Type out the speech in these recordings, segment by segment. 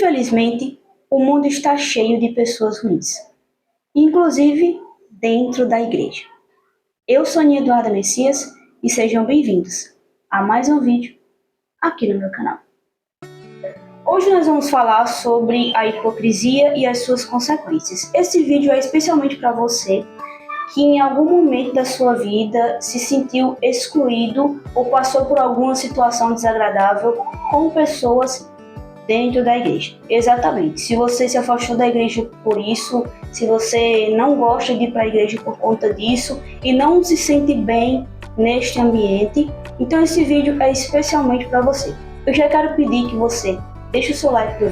Infelizmente, o mundo está cheio de pessoas ruins, inclusive dentro da igreja. Eu sou Aninha Eduarda Messias e sejam bem-vindos a mais um vídeo aqui no meu canal. Hoje nós vamos falar sobre a hipocrisia e as suas consequências. Esse vídeo é especialmente para você que em algum momento da sua vida se sentiu excluído ou passou por alguma situação desagradável com pessoas dentro da igreja. Exatamente. Se você se afastou da igreja por isso, se você não gosta de ir para a igreja por conta disso e não se sente bem neste ambiente, então esse vídeo é especialmente para você. Eu já quero pedir que você deixe o seu like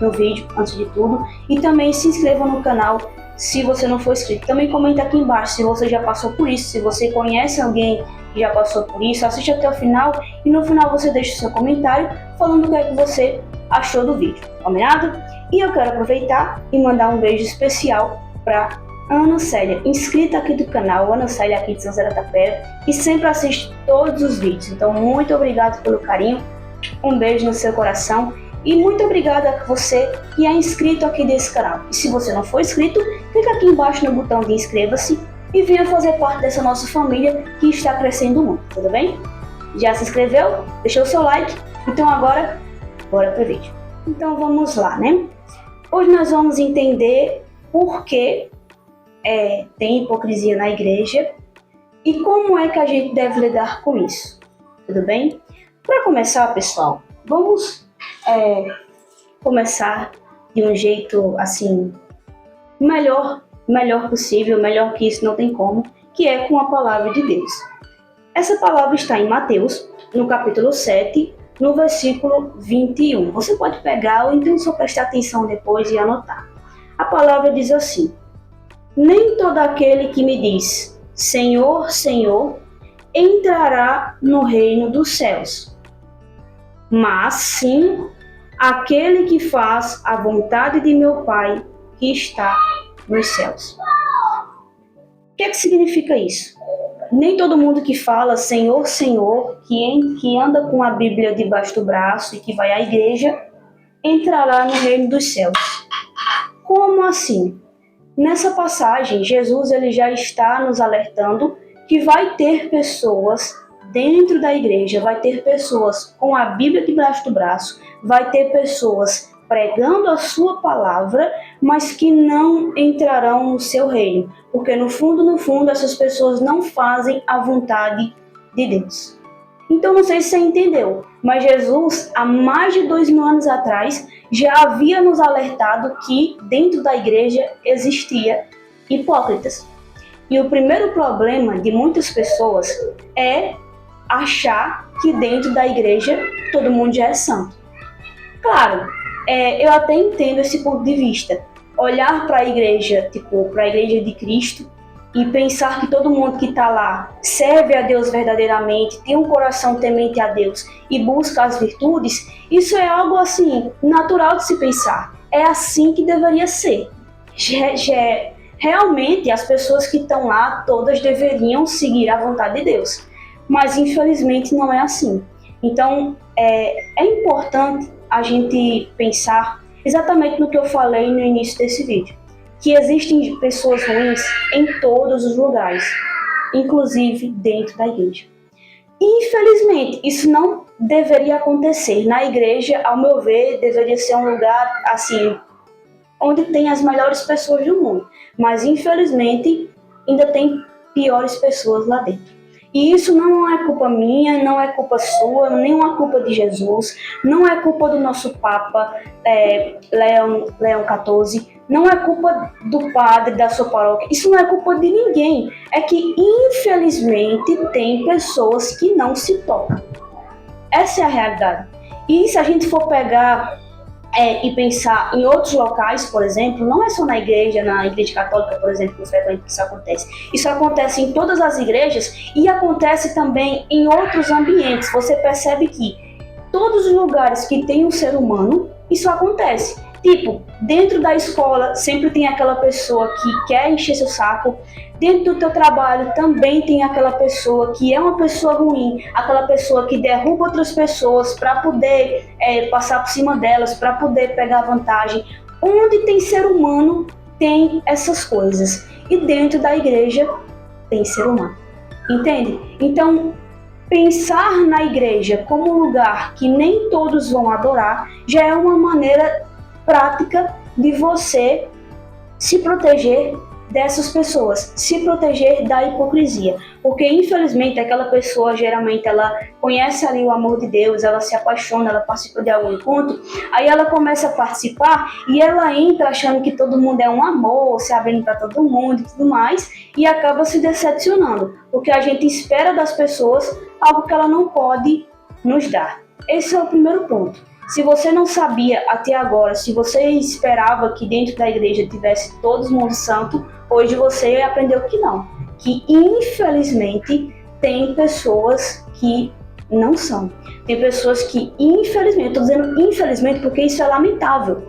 no vídeo antes de tudo e também se inscreva no canal se você não for inscrito. Também comenta aqui embaixo se você já passou por isso, se você conhece alguém que já passou por isso, assiste até o final e no final você deixa o seu comentário falando o que é que você achou do vídeo, combinado? E eu quero aproveitar e mandar um beijo especial para Ana Célia, inscrita aqui do canal, Ana Célia aqui de São José da Tapera, que sempre assiste todos os vídeos. Então, muito obrigado pelo carinho, um beijo no seu coração e muito obrigada a você que é inscrito aqui desse canal. E se você não for inscrito, clica aqui embaixo no botão de inscreva-se e venha fazer parte dessa nossa família que está crescendo muito, tudo bem? Já se inscreveu? Deixou o seu like? Então agora bora pro vídeo. Então vamos lá, né? Hoje nós vamos entender por que tem hipocrisia na igreja e como é que a gente deve lidar com isso, tudo bem? Para começar, pessoal, vamos começar de um jeito assim melhor possível, melhor que isso não tem como, que é com a palavra de Deus. Essa palavra está em Mateus, no capítulo 7, no versículo 21. Você pode pegar ou então só prestar atenção depois e anotar. A palavra diz assim: nem todo aquele que me diz Senhor, Senhor, entrará no reino dos céus, mas sim aquele que faz a vontade de meu Pai que está nos céus. O que significa isso? Nem todo mundo que fala Senhor, Senhor, que anda com a Bíblia debaixo do braço e que vai à igreja, entrará no reino dos céus. Como assim? Nessa passagem, Jesus ele já está nos alertando que vai ter pessoas dentro da igreja, vai ter pessoas com a Bíblia debaixo do braço, vai ter pessoas pregando a sua palavra, mas que não entrarão no seu reino, porque no fundo, essas pessoas não fazem a vontade de Deus. Então, não sei se você entendeu, mas Jesus, há mais de 2000 anos atrás, já havia nos alertado que dentro da igreja existia hipócritas. E o primeiro problema de muitas pessoas é achar que dentro da igreja todo mundo já é santo. Claro, eu até entendo esse ponto de vista. Olhar para a igreja, para a igreja de Cristo e pensar que todo mundo que está lá serve a Deus verdadeiramente, tem um coração temente a Deus e busca as virtudes, isso é algo assim, natural de se pensar. É assim que deveria ser. Realmente, as pessoas que estão lá, todas deveriam seguir a vontade de Deus. Mas, infelizmente, não é assim. Então, é importante a gente pensar exatamente no que eu falei no início desse vídeo, que existem pessoas ruins em todos os lugares, inclusive dentro da igreja. Infelizmente, isso não deveria acontecer. Na igreja, ao meu ver, deveria ser um lugar assim, onde tem as melhores pessoas do mundo, mas infelizmente ainda tem piores pessoas lá dentro. E isso não é culpa minha, não é culpa sua, nem é culpa de Jesus, não é culpa do nosso Papa Leão XIV, não é culpa do padre da sua paróquia, isso não é culpa de ninguém. É que infelizmente tem pessoas que não se tocam. Essa é a realidade. E se a gente for pegar e pensar em outros locais, por exemplo, não é só na igreja católica, por exemplo, que frequente isso acontece. Isso acontece em todas as igrejas e acontece também em outros ambientes. Você percebe que todos os lugares que tem um ser humano, isso acontece. Tipo, dentro da escola sempre tem aquela pessoa que quer encher seu saco. Dentro do teu trabalho também tem aquela pessoa que é uma pessoa ruim, aquela pessoa que derruba outras pessoas para poder passar por cima delas, para poder pegar vantagem. Onde tem ser humano, tem essas coisas. E dentro da igreja tem ser humano. Entende? Então, pensar na igreja como um lugar que nem todos vão adorar já é uma maneira prática de você se proteger dessas pessoas, se proteger da hipocrisia, porque infelizmente aquela pessoa geralmente ela conhece ali o amor de Deus, ela se apaixona, ela participa de algum encontro, aí ela começa a participar e ela entra achando que todo mundo é um amor, se abrindo para todo mundo e tudo mais, e acaba se decepcionando, porque a gente espera das pessoas algo que ela não pode nos dar. Esse é o primeiro ponto. Se você não sabia até agora, se você esperava que dentro da igreja tivesse todo mundo santo, hoje você aprendeu que não. Que infelizmente tem pessoas que não são. Tem pessoas que infelizmente, eu estou dizendo infelizmente porque isso é lamentável.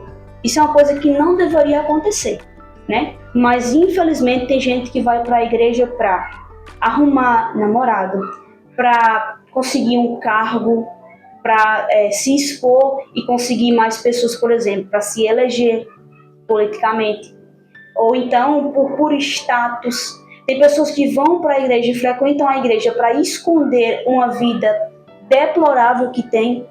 Isso é uma coisa que não deveria acontecer, né? Mas infelizmente tem gente que vai para a igreja para arrumar namorado, para conseguir um cargo, para se expor e conseguir mais pessoas, por exemplo, para se eleger politicamente, ou então por status. Tem pessoas que vão para a igreja e frequentam a igreja para esconder uma vida deplorável que tem,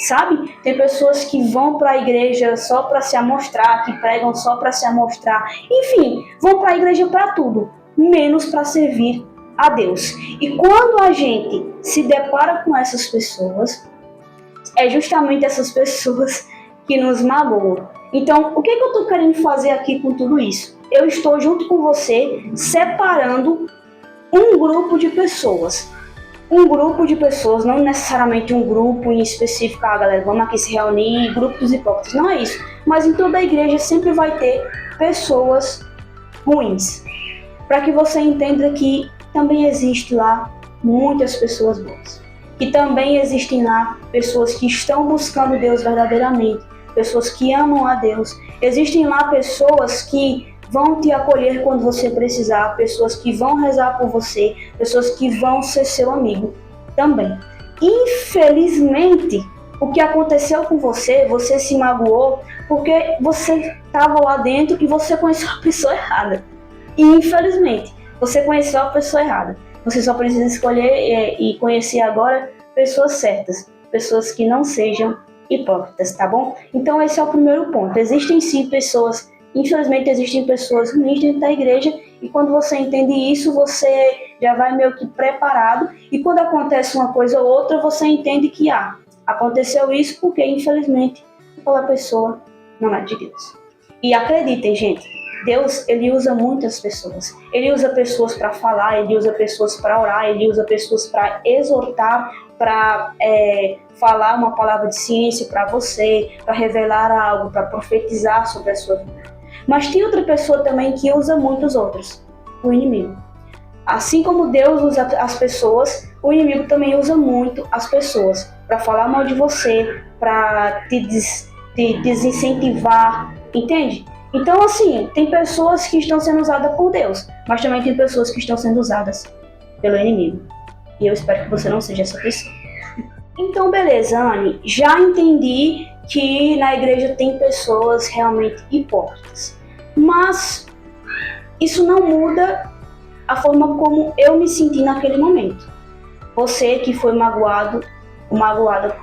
sabe? Tem pessoas que vão para a igreja só para se amostrar, que pregam só para se amostrar, enfim, vão para a igreja para tudo, menos para servir a Deus. E quando a gente se depara com essas pessoas, é justamente essas pessoas que nos magoam. Então, o que eu estou querendo fazer aqui com tudo isso? Eu estou junto com você separando um grupo de pessoas. Um grupo de pessoas, não necessariamente um grupo em específico, galera, vamos aqui se reunir, grupo dos hipócritas, não é isso. Mas em toda a igreja sempre vai ter pessoas ruins. Para que você entenda que também existe lá muitas pessoas boas. Que também existem lá pessoas que estão buscando Deus verdadeiramente, pessoas que amam a Deus. Existem lá pessoas que vão te acolher quando você precisar, pessoas que vão rezar por você, pessoas que vão ser seu amigo também. Infelizmente, o que aconteceu com você, você se magoou porque você estava lá dentro e você conheceu a pessoa errada. E infelizmente, você conheceu a pessoa errada. Você só precisa escolher e conhecer agora pessoas certas, pessoas que não sejam hipócritas, tá bom? Então esse é o primeiro ponto. Existem sim pessoas, infelizmente existem pessoas ruins dentro da igreja, e quando você entende isso, você já vai meio que preparado, e quando acontece uma coisa ou outra, você entende que aconteceu isso porque infelizmente aquela pessoa não é de Deus. E acreditem, gente, Deus, ele usa muitas pessoas. Ele usa pessoas para falar, ele usa pessoas para orar, ele usa pessoas para exortar, para falar uma palavra de ciência para você, para revelar algo, para profetizar sobre a sua vida. Mas tem outra pessoa também que usa muitos outros, o inimigo. Assim como Deus usa as pessoas, o inimigo também usa muito as pessoas para falar mal de você, para te desincentivar, entende? Então, assim, tem pessoas que estão sendo usadas por Deus, mas também tem pessoas que estão sendo usadas pelo inimigo. E eu espero que você não seja essa pessoa. Então, beleza, Anne, já entendi que na igreja tem pessoas realmente hipócritas. Mas isso não muda a forma como eu me senti naquele momento. Você que foi magoada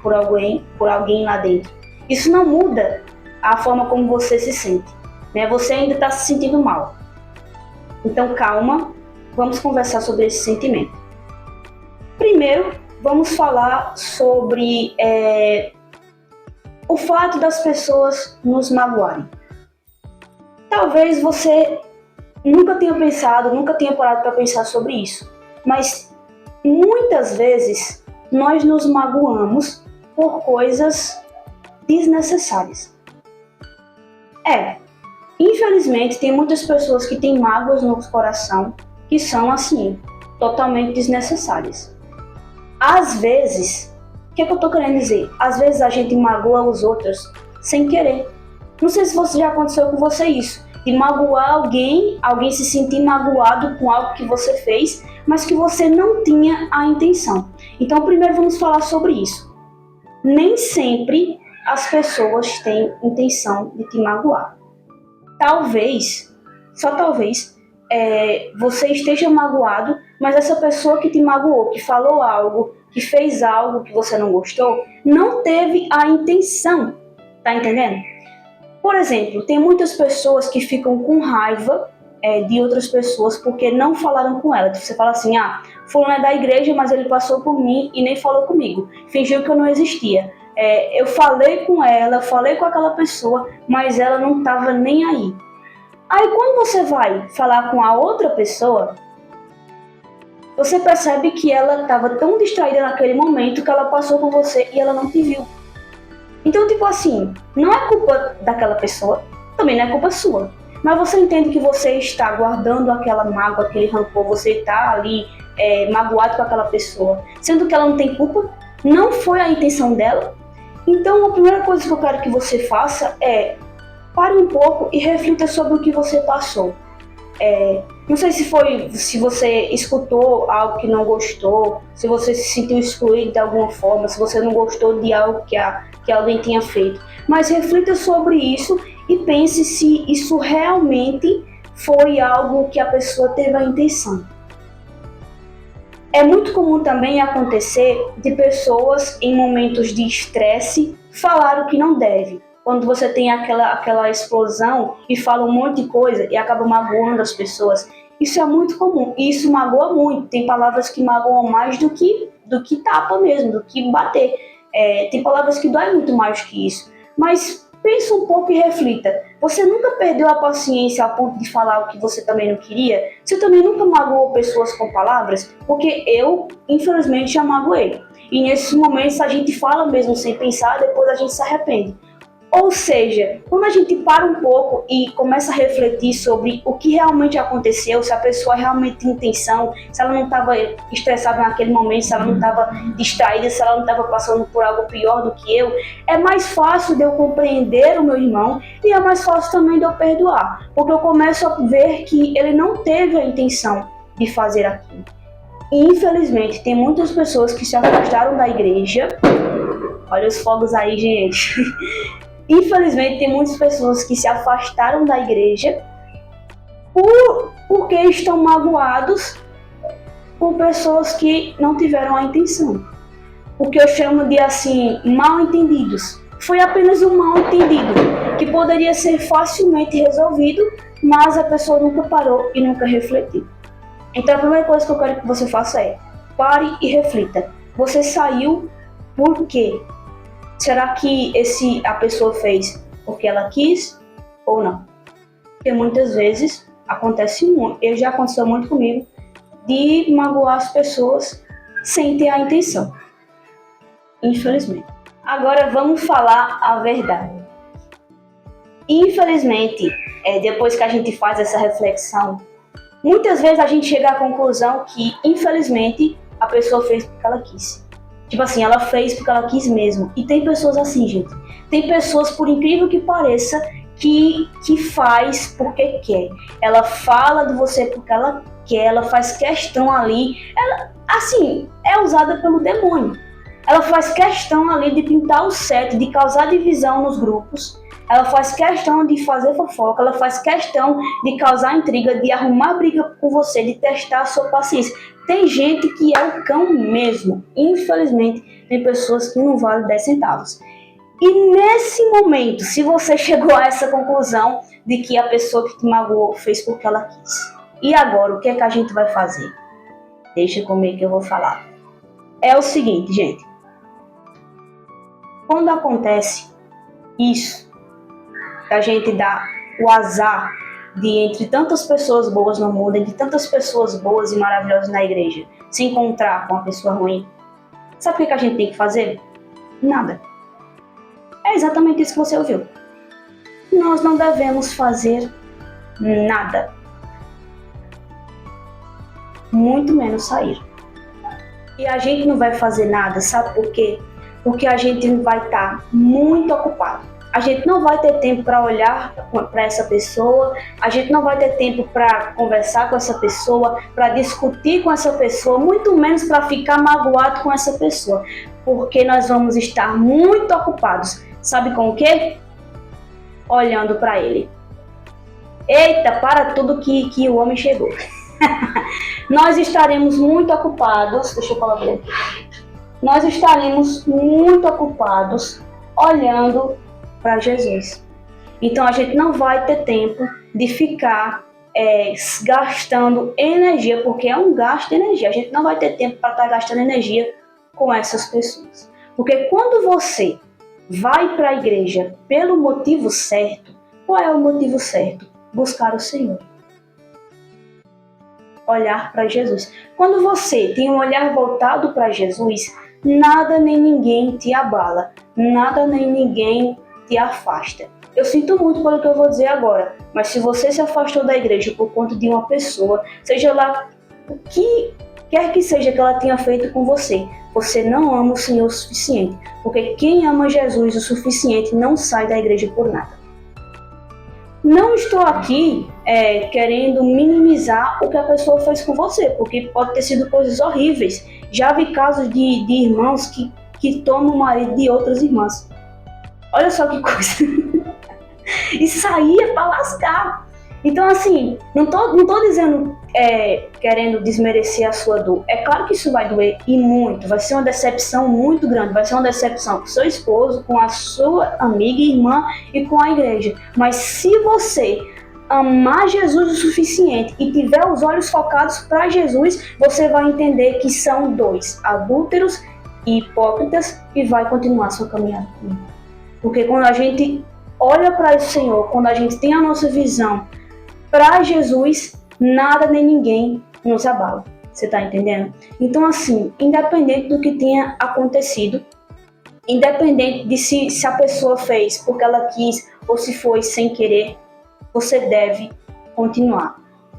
por alguém lá dentro. Isso não muda a forma como você se sente. Né? Você ainda está se sentindo mal. Então calma, vamos conversar sobre esse sentimento. Primeiro, vamos falar sobre o fato das pessoas nos magoarem. Talvez você nunca tenha parado para pensar sobre isso, mas muitas vezes nós nos magoamos por coisas desnecessárias. Infelizmente, tem muitas pessoas que têm mágoas no coração que são, assim, totalmente desnecessárias. Às vezes, o que eu tô querendo dizer? Às vezes a gente magoa os outros sem querer. Não sei se já aconteceu com você isso, de magoar alguém se sentir magoado com algo que você fez, mas que você não tinha a intenção. Então, primeiro vamos falar sobre isso. Nem sempre as pessoas têm intenção de te magoar. Talvez, só talvez, você esteja magoado, mas essa pessoa que te magoou, que falou algo, que fez algo que você não gostou, não teve a intenção, tá entendendo? Por exemplo, tem muitas pessoas que ficam com raiva de outras pessoas porque não falaram com ela. Você fala assim, fulano é da igreja, mas ele passou por mim e nem falou comigo, fingiu que eu não existia. Eu falei com ela, falei com aquela pessoa, mas ela não estava nem aí. Aí quando você vai falar com a outra pessoa, você percebe que ela estava tão distraída naquele momento que ela passou por você e ela não te viu. Então, tipo assim, não é culpa daquela pessoa, também não é culpa sua. Mas você entende que você está guardando aquela mágoa, aquele rancor, você está ali magoado com aquela pessoa, sendo que ela não tem culpa, não foi a intenção dela. Então, a primeira coisa que eu quero que você faça é pare um pouco e reflita sobre o que você passou. Não sei se você escutou algo que não gostou, se você se sentiu excluído de alguma forma, se você não gostou de algo que alguém tinha feito. Mas reflita sobre isso e pense se isso realmente foi algo que a pessoa teve a intenção. É muito comum também acontecer de pessoas em momentos de estresse falar o que não deve. Quando você tem aquela explosão e fala um monte de coisa e acaba magoando as pessoas. Isso é muito comum e isso magoa muito. Tem palavras que magoam mais do que tapa mesmo, do que bater. Tem palavras que doem muito mais que isso. Mas pensa um pouco e reflita. Você nunca perdeu a paciência a ponto de falar o que você também não queria? Você também nunca magoou pessoas com palavras? Porque eu, infelizmente, já magoei. E nesses momentos a gente fala mesmo sem pensar, depois a gente se arrepende. Ou seja, quando a gente para um pouco e começa a refletir sobre o que realmente aconteceu, se a pessoa realmente tem intenção, se ela não estava estressada naquele momento, se ela não estava distraída, se ela não estava passando por algo pior do que eu, é mais fácil de eu compreender o meu irmão e é mais fácil também de eu perdoar, porque eu começo a ver que ele não teve a intenção de fazer aquilo. E, infelizmente, tem muitas pessoas que se afastaram da igreja. Olha os fogos aí, gente. Infelizmente, tem muitas pessoas que se afastaram da igreja porque estão magoados por pessoas que não tiveram a intenção. O que eu chamo de, assim, mal entendidos. Foi apenas um mal entendido, que poderia ser facilmente resolvido, mas a pessoa nunca parou e nunca refletiu. Então, a primeira coisa que eu quero que você faça é pare e reflita. Você saiu por quê? Será que a pessoa fez porque ela quis ou não? Porque muitas vezes já aconteceu muito comigo, de magoar as pessoas sem ter a intenção. Infelizmente. Agora vamos falar a verdade. Infelizmente, depois que a gente faz essa reflexão, muitas vezes a gente chega à conclusão que, infelizmente, a pessoa fez porque ela quis. Tipo assim, ela fez porque ela quis mesmo. E tem pessoas assim, gente. Tem pessoas, por incrível que pareça, que faz porque quer. Ela fala de você porque ela quer, ela faz questão ali. Ela, assim, é usada pelo demônio. Ela faz questão ali de pintar o set, de causar divisão nos grupos. Ela faz questão de fazer fofoca, ela faz questão de causar intriga, de arrumar briga com você, de testar a sua paciência. Tem gente que é o cão mesmo. Infelizmente, tem pessoas que não valem 10 centavos. E nesse momento, se você chegou a essa conclusão de que a pessoa que te magoou fez porque ela quis, e agora, o que é que a gente vai fazer? Deixa comigo que eu vou falar. É o seguinte, gente. Quando acontece isso, a gente dá o azar de, entre tantas pessoas boas no mundo, entre tantas pessoas boas e maravilhosas na igreja, se encontrar com uma pessoa ruim, sabe o que a gente tem que fazer? Nada. É exatamente isso que você ouviu. Nós não devemos fazer nada. Muito menos sair. E a gente não vai fazer nada, sabe por quê? Porque a gente vai estar muito ocupado. A gente não vai ter tempo para olhar para essa pessoa, a gente não vai ter tempo para conversar com essa pessoa, para discutir com essa pessoa, muito menos para ficar magoado com essa pessoa, porque nós vamos estar muito ocupados. Sabe com o quê? Olhando para ele. Eita, para tudo que o homem chegou. Nós estaremos muito ocupados, deixa eu falar bem. Nós estaremos muito ocupados olhando para Jesus. Então a gente não vai ter tempo de ficar gastando energia, porque é um gasto de energia. A gente não vai ter tempo para estar gastando energia com essas pessoas. Porque quando você vai para a igreja pelo motivo certo, qual é o motivo certo? Buscar o Senhor. Olhar para Jesus. Quando você tem um olhar voltado para Jesus, nada nem ninguém te abala, nada nem ninguém te afasta. Eu sinto muito pelo que eu vou dizer agora, mas se você se afastou da igreja por conta de uma pessoa, seja lá o que quer que seja que ela tenha feito com você, você não ama o Senhor o suficiente, porque quem ama Jesus o suficiente não sai da igreja por nada. Não estou aqui querendo minimizar o que a pessoa fez com você, porque pode ter sido coisas horríveis. Já vi casos de irmãos que tomam o marido de outras irmãs. Olha só que coisa. Isso aí é pra lascar. Então, assim, não tô dizendo, querendo desmerecer a sua dor. É claro que isso vai doer e muito. Vai ser uma decepção muito grande. Vai ser uma decepção com seu esposo, com a sua amiga e irmã e com a igreja. Mas se você amar Jesus o suficiente e tiver os olhos focados para Jesus, você vai entender que são dois, adúlteros e hipócritas, e vai continuar sua caminhada comigo. Porque quando a gente olha para o Senhor, quando a gente tem a nossa visão para Jesus, nada nem ninguém nos abala. Você está entendendo? Então, assim, independente do que tenha acontecido, independente de se a pessoa fez porque ela quis ou se foi sem querer, você deve continuar.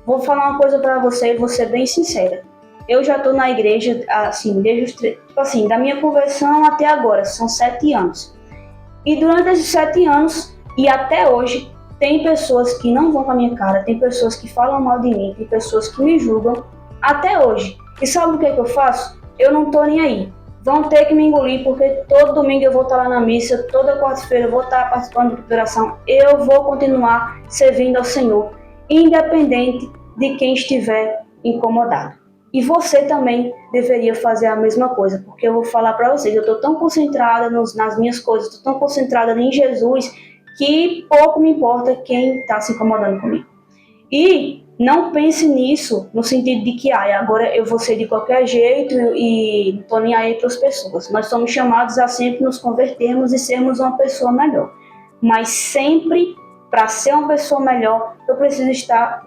Vou falar uma coisa para você e vou ser bem sincera. Eu já estou na igreja, assim, da minha conversão até agora, são 7 anos. E durante esses 7 anos e até hoje, tem pessoas que não vão com a minha cara, tem pessoas que falam mal de mim, tem pessoas que me julgam até hoje. E sabe o que eu faço? Eu não tô nem aí. Vão ter que me engolir, porque todo domingo eu vou estar lá na missa, toda quarta-feira eu vou estar participando da oração. Eu vou continuar servindo ao Senhor, independente de quem estiver incomodado. E você também deveria fazer a mesma coisa, porque eu vou falar para vocês, eu estou tão concentrada nas minhas coisas, estou tão concentrada em Jesus, que pouco me importa quem está se incomodando comigo. E não pense nisso no sentido de que agora eu vou ser de qualquer jeito e não estou nem aí para as pessoas. Nós somos chamados a sempre nos convertermos e sermos uma pessoa melhor. Mas sempre, para ser uma pessoa melhor, eu preciso estar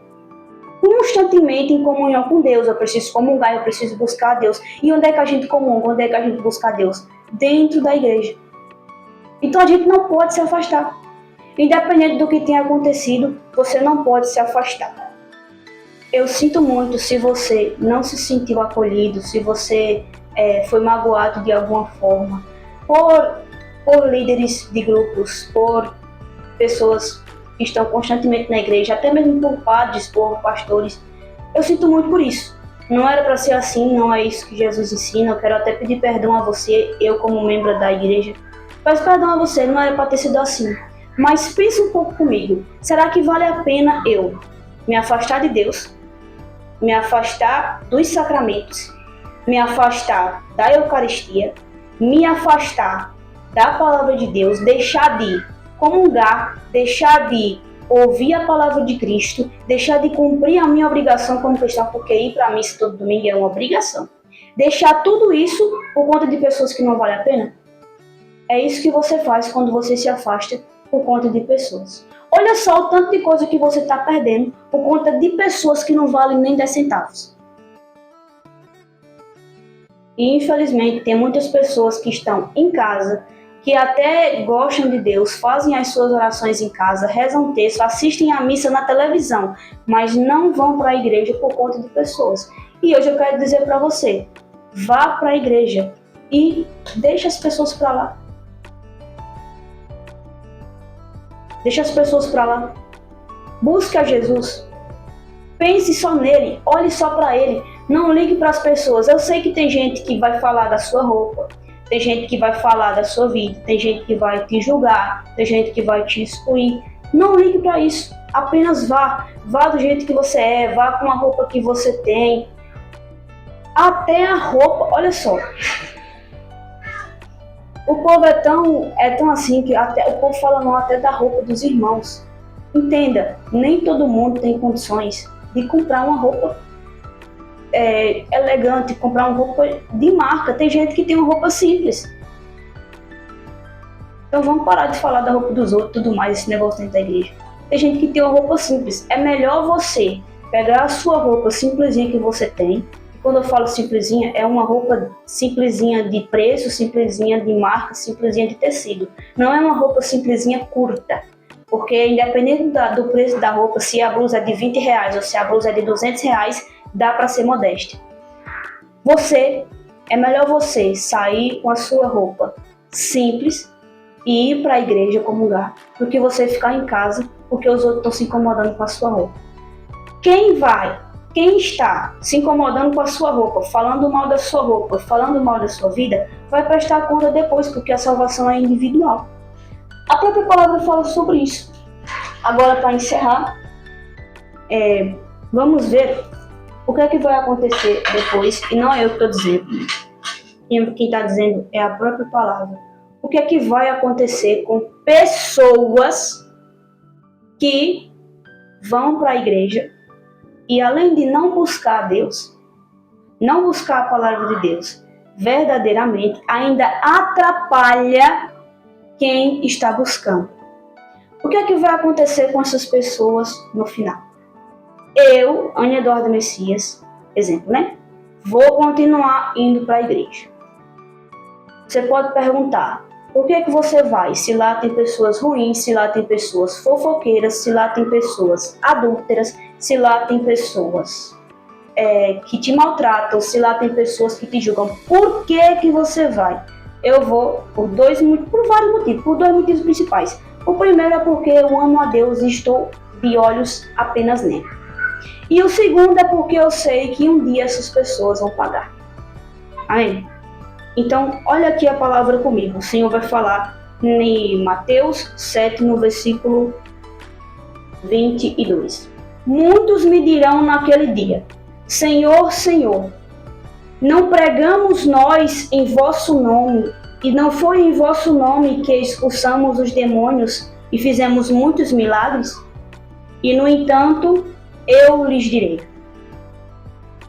constantemente em comunhão com Deus. Eu preciso comungar, eu preciso buscar a Deus. E onde é que a gente comunga? Onde é que a gente busca a Deus? Dentro da igreja. Então a gente não pode se afastar. Independente do que tenha acontecido, você não pode se afastar. Eu sinto muito se você não se sentiu acolhido, se você foi magoado de alguma forma por líderes de grupos, por pessoas que estão constantemente na igreja, até mesmo por padres, por pastores. Eu sinto muito por isso. Não era para ser assim, não é isso que Jesus ensina. Eu quero até pedir perdão a você, eu como membro da igreja. Peço perdão a você, não era para ter sido assim. Mas pense um pouco comigo. Será que vale a pena eu me afastar de Deus, me afastar dos sacramentos, me afastar da Eucaristia, me afastar da palavra de Deus, deixar de comungar, deixar de ouvir a palavra de Cristo, deixar de cumprir a minha obrigação como cristão, porque ir para a missa todo domingo é uma obrigação. Deixar tudo isso por conta de pessoas que não valem a pena? É isso que você faz quando você se afasta por conta de pessoas. Olha só o tanto de coisa que você está perdendo por conta de pessoas que não valem nem 10 centavos. E infelizmente tem muitas pessoas que estão em casa, que até gostam de Deus, fazem as suas orações em casa, rezam texto, assistem a missa na televisão, mas não vão para a igreja por conta de pessoas. E hoje eu quero dizer para você, vá para a igreja e deixe as pessoas para lá. Deixa as pessoas para lá. Busque a Jesus. Pense só nele, olhe só para ele. Não ligue para as pessoas. Eu sei que tem gente que vai falar da sua roupa, tem gente que vai falar da sua vida, tem gente que vai te julgar, tem gente que vai te excluir. Não ligue para isso. Apenas vá. Vá do jeito que você é, vá com a roupa que você tem. Até a roupa, olha só. O povo é tão assim que até o povo fala não até da roupa dos irmãos. Entenda, nem todo mundo tem condições de comprar uma roupa elegante, comprar uma roupa de marca. Tem gente que tem uma roupa simples. Então vamos parar de falar da roupa dos outros, tudo mais, esse negócio dentro da igreja. Tem gente que tem uma roupa simples. É melhor você pegar a sua roupa simplesinha que você tem. Quando eu falo simplesinha, é uma roupa simplesinha de preço, simplesinha de marca, simplesinha de tecido. Não é uma roupa simplesinha curta. Porque independente do preço da roupa, se a blusa é de R$20 ou se a blusa é de R$200, dá para ser modesta. É melhor você sair com a sua roupa simples e ir para a igreja comungar do que você ficar em casa porque os outros estão se incomodando com a sua roupa. Quem está se incomodando com a sua roupa, falando mal da sua roupa, falando mal da sua vida, vai prestar conta depois, porque a salvação é individual. A própria palavra fala sobre isso. Agora, para encerrar, vamos ver o que é que vai acontecer depois, e não é eu que estou dizendo. Quem está dizendo é a própria palavra. O que é que vai acontecer com pessoas que vão para a igreja e, além de não buscar a Deus, não buscar a palavra de Deus verdadeiramente, ainda atrapalha quem está buscando. O que é que vai acontecer com essas pessoas no final? Eu, Ana Eduarda Messias, exemplo, né? Vou continuar indo para a igreja. Você pode perguntar, por que você vai? Se lá tem pessoas ruins, se lá tem pessoas fofoqueiras, se lá tem pessoas adúlteras, se lá tem pessoas que te maltratam, se lá tem pessoas que te julgam. Por que você vai? Eu vou por vários motivos, por 2 motivos principais. O primeiro é porque eu amo a Deus e estou de olhos apenas nele. E o segundo é porque eu sei que um dia essas pessoas vão pagar. Amém? Então, olha aqui a palavra comigo. O Senhor vai falar em Mateus 7, no versículo 22. Muitos me dirão naquele dia, Senhor, Senhor, não pregamos nós em vosso nome, e não foi em vosso nome que expulsamos os demônios e fizemos muitos milagres? E, no entanto, eu lhes direi,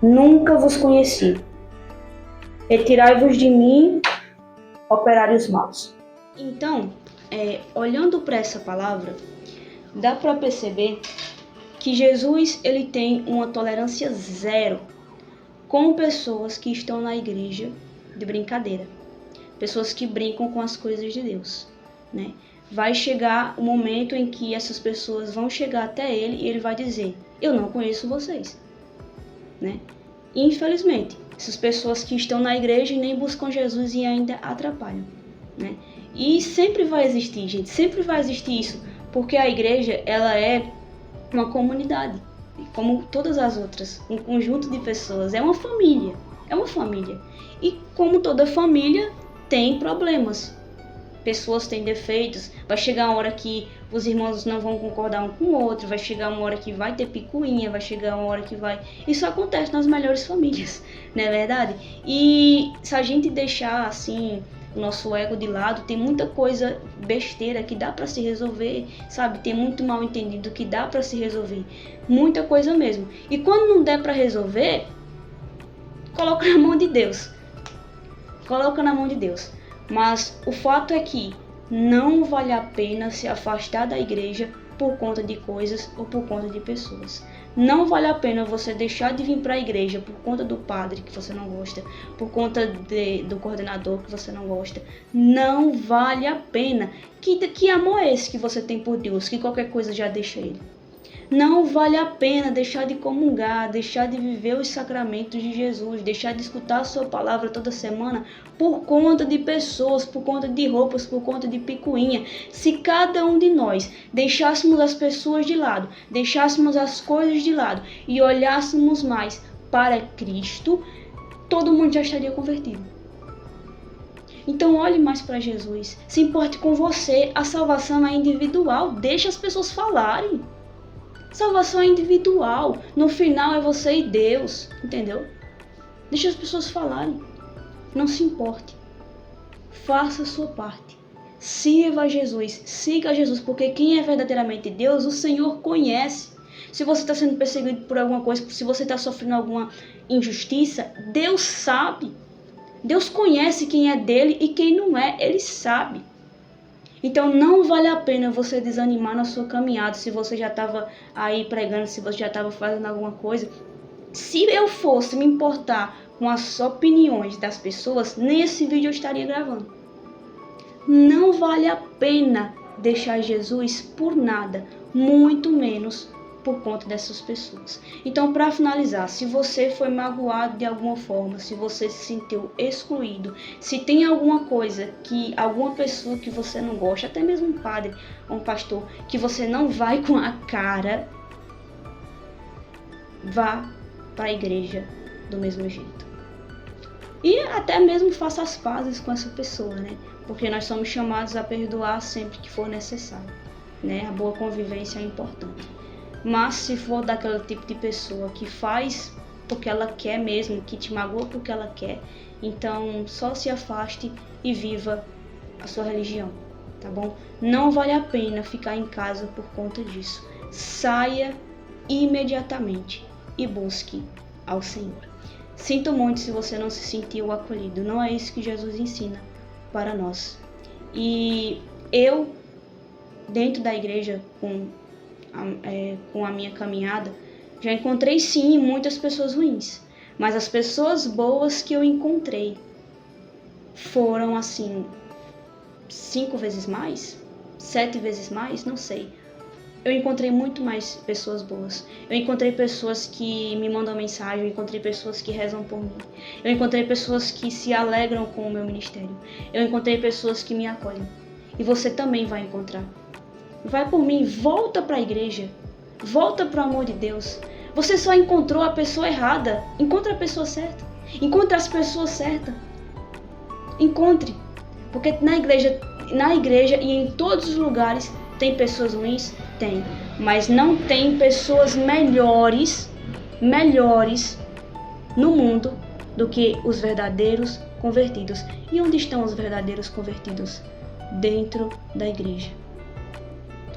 nunca vos conheci. Retirai-vos de mim, operários maus. Então, olhando para essa palavra, dá para perceber que Jesus ele tem uma tolerância zero com pessoas que estão na igreja de brincadeira, pessoas que brincam com as coisas de Deus, né? Vai chegar o momento em que essas pessoas vão chegar até ele e ele vai dizer, eu não conheço vocês, né? Infelizmente, essas pessoas que estão na igreja e nem buscam Jesus e ainda atrapalham, né? E sempre vai existir, gente, sempre vai existir isso, porque a igreja, ela é uma comunidade, como todas as outras, um conjunto de pessoas, é uma família. E como toda família, tem problemas, pessoas têm defeitos, vai chegar uma hora que os irmãos não vão concordar um com o outro, vai chegar uma hora que vai ter picuinha, vai chegar uma hora que vai... Isso acontece nas melhores famílias, não é verdade? E se a gente deixar assim o nosso ego de lado, tem muita coisa besteira que dá para se resolver, sabe? Tem muito mal entendido que dá para se resolver, muita coisa mesmo. E quando não der para resolver, coloca na mão de Deus. Mas o fato é que não vale a pena se afastar da igreja por conta de coisas ou por conta de pessoas. Não vale a pena você deixar de vir para a igreja por conta do padre que você não gosta, por conta do coordenador que você não gosta. Não vale a pena. Que amor é esse que você tem por Deus, que qualquer coisa já deixa ele? Não vale a pena deixar de comungar, deixar de viver os sacramentos de Jesus, deixar de escutar a sua palavra toda semana por conta de pessoas, por conta de roupas, por conta de picuinha. Se cada um de nós deixássemos as pessoas de lado, deixássemos as coisas de lado e olhássemos mais para Cristo, todo mundo já estaria convertido. Então olhe mais para Jesus, se importe com você, a salvação é individual, deixa as pessoas falarem. Salvação é individual, no final é você e Deus, entendeu? Deixa as pessoas falarem, não se importe, faça a sua parte, sirva a Jesus, siga a Jesus, porque quem é verdadeiramente Deus, o Senhor conhece. Se você está sendo perseguido por alguma coisa, se você está sofrendo alguma injustiça, Deus sabe. Deus conhece quem é dele e quem não é, ele sabe. Então não vale a pena você desanimar na sua caminhada, se você já estava aí pregando, se você já estava fazendo alguma coisa. Se eu fosse me importar com as opiniões das pessoas, nesse vídeo eu estaria gravando. Não vale a pena deixar Jesus por nada, muito menos por conta dessas pessoas. Então, para finalizar, se você foi magoado de alguma forma, se você se sentiu excluído, se tem alguma coisa que alguma pessoa que você não gosta, até mesmo um padre ou um pastor, que você não vai com a cara, vá para a igreja do mesmo jeito. E até mesmo faça as pazes com essa pessoa, né? Porque nós somos chamados a perdoar sempre que for necessário, né? A boa convivência é importante. Mas se for daquele tipo de pessoa que faz porque ela quer mesmo, que te magoa porque ela quer, então só se afaste e viva a sua religião, tá bom? Não vale a pena ficar em casa por conta disso. Saia imediatamente e busque ao Senhor. Sinto muito se você não se sentiu acolhido, não é isso que Jesus ensina para nós. E eu, dentro da igreja, com a minha caminhada, já encontrei sim muitas pessoas ruins, mas as pessoas boas que eu encontrei foram assim 5 vezes mais, 7 vezes mais, não sei. Eu encontrei muito mais pessoas boas. Eu encontrei pessoas que me mandam mensagem, eu encontrei pessoas que rezam por mim, eu encontrei pessoas que se alegram com o meu ministério, eu encontrei pessoas que me acolhem. E você também vai encontrar. Vai por mim, volta para a igreja, volta para o amor de Deus. Você só encontrou a pessoa errada, encontre a pessoa certa, encontre as pessoas certas, encontre, porque na igreja e em todos os lugares tem pessoas ruins, tem, mas não tem pessoas melhores no mundo do que os verdadeiros convertidos. E onde estão os verdadeiros convertidos? Dentro da igreja.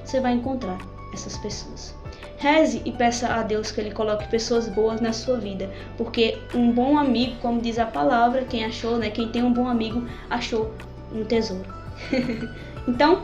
Você vai encontrar essas pessoas. Reze e peça a Deus que Ele coloque pessoas boas na sua vida, porque um bom amigo, como diz a palavra, quem achou, né? Quem tem um bom amigo achou um tesouro. Então,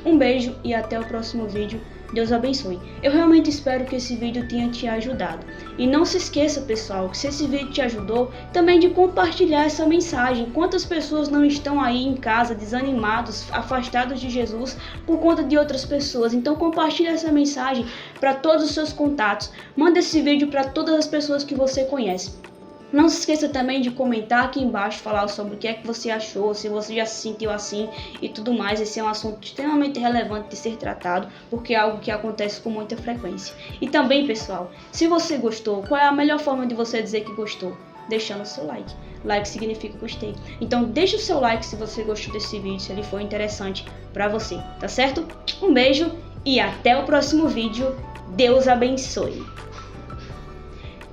um beijo e até o próximo vídeo. Deus abençoe. Eu realmente espero que esse vídeo tenha te ajudado. E não se esqueça, pessoal, que se esse vídeo te ajudou, também de compartilhar essa mensagem. Quantas pessoas não estão aí em casa, desanimados, afastados de Jesus, por conta de outras pessoas? Então compartilhe essa mensagem para todos os seus contatos. Manda esse vídeo para todas as pessoas que você conhece. Não se esqueça também de comentar aqui embaixo, falar sobre o que é que você achou, se você já se sentiu assim e tudo mais. Esse é um assunto extremamente relevante de ser tratado, porque é algo que acontece com muita frequência. E também, pessoal, se você gostou, qual é a melhor forma de você dizer que gostou? Deixando o seu like. Like significa gostei. Então deixa o seu like se você gostou desse vídeo, se ele foi interessante pra você, tá certo? Um beijo e até o próximo vídeo. Deus abençoe.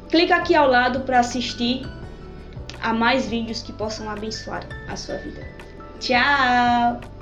Clica aqui ao lado para assistir a mais vídeos que possam abençoar a sua vida. Tchau!